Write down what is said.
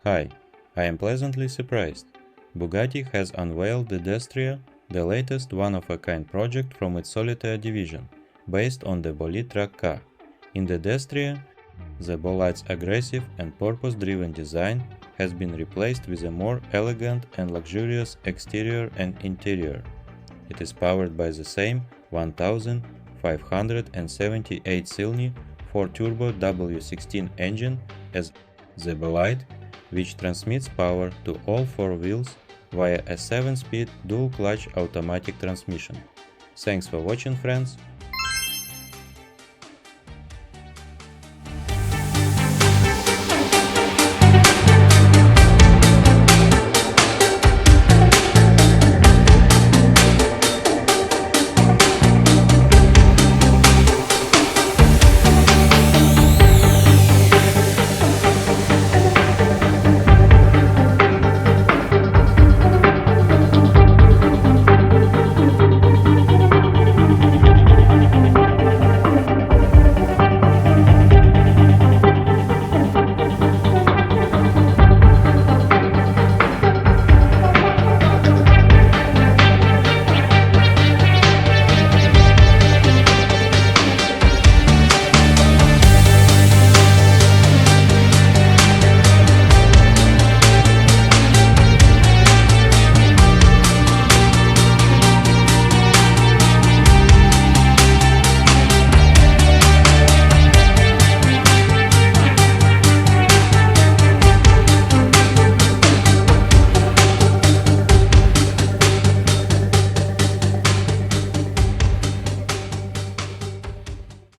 Hi, I am pleasantly surprised. Bugatti has unveiled the Destrier, the latest one-of-a-kind project from its Solitaire division, based on the Bolide truck car. In the Destrier, the Bolide's aggressive and purpose-driven design has been replaced with a more elegant and luxurious exterior and interior. It is powered by the same 1578 Silni 4-turbo W16 engine as the Bolide, which transmits power to all four wheels via a 7-speed dual-clutch automatic transmission. Thanks for watching, friends.